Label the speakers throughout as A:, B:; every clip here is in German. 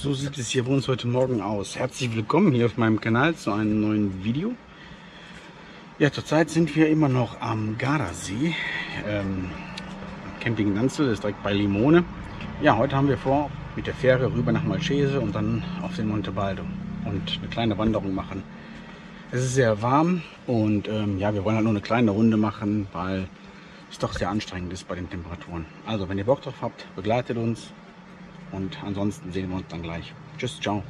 A: So sieht es hier bei uns heute Morgen aus. Herzlich willkommen hier auf meinem Kanal zu einem neuen Video. Ja, zurzeit sind wir immer noch am Gardasee. Camping Nanzel ist direkt bei Limone. Ja, heute haben wir vor, mit der Fähre rüber nach Malcesine und dann auf den Monte Baldo und eine kleine Wanderung machen. Es ist sehr warm und ja, wir wollen halt nur eine kleine Runde machen, weil es doch sehr anstrengend ist bei den Temperaturen. Also, wenn ihr Bock drauf habt, begleitet uns. Und ansonsten sehen wir uns dann gleich. Tschüss, ciao.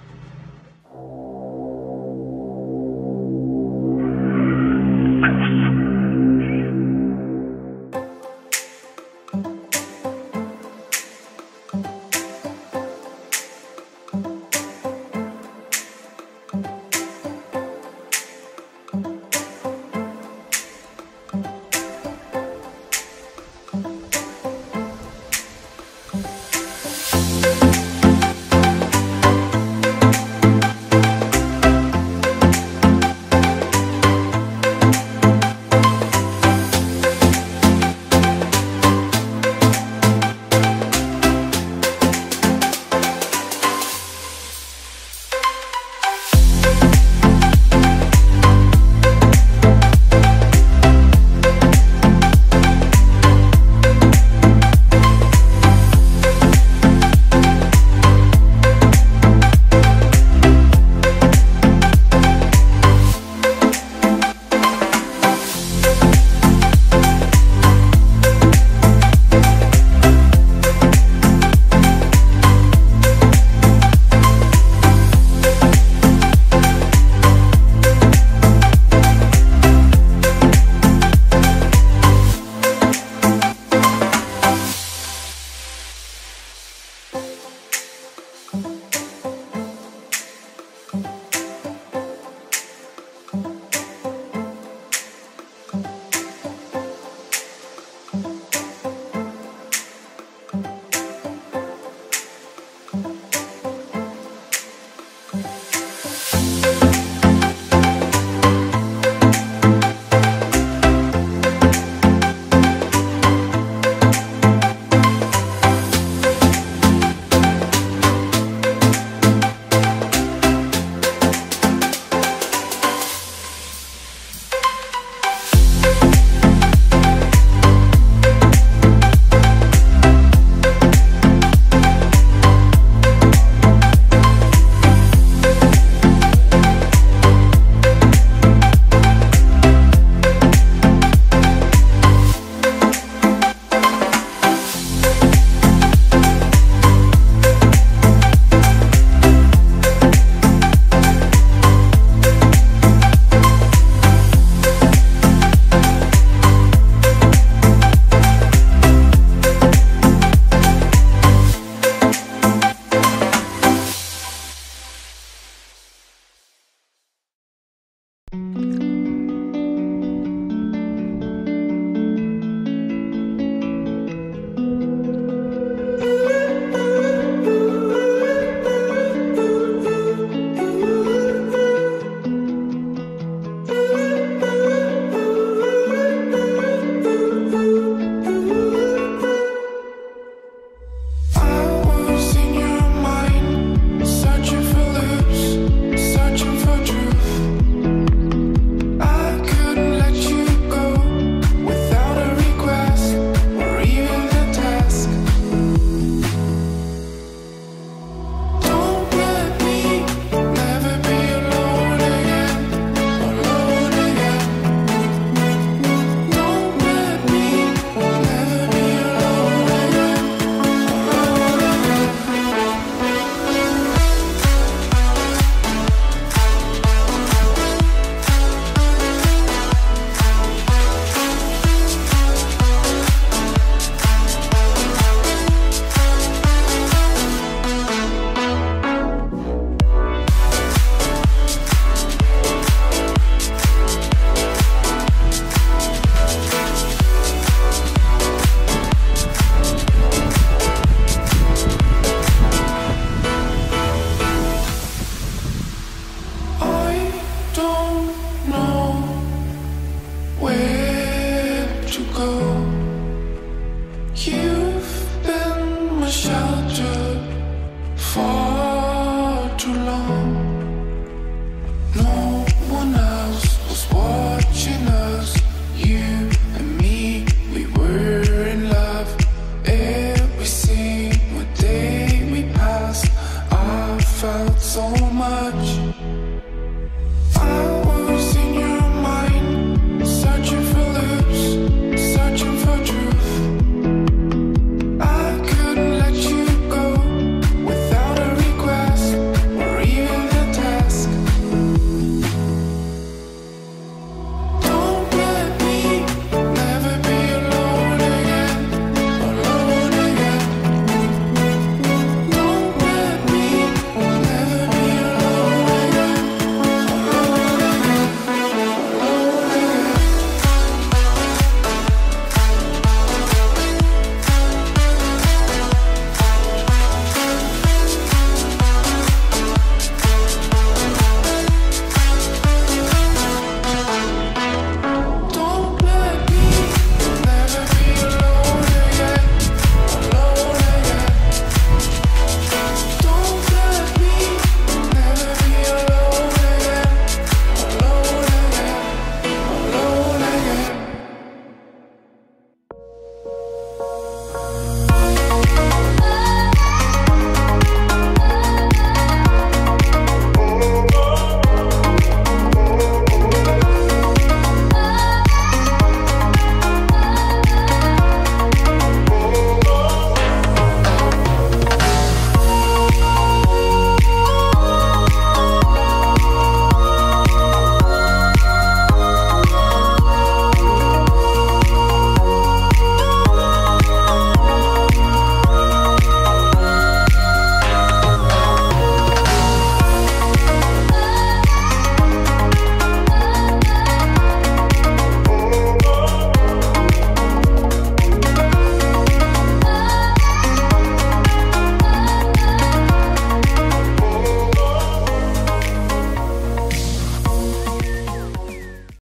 B: so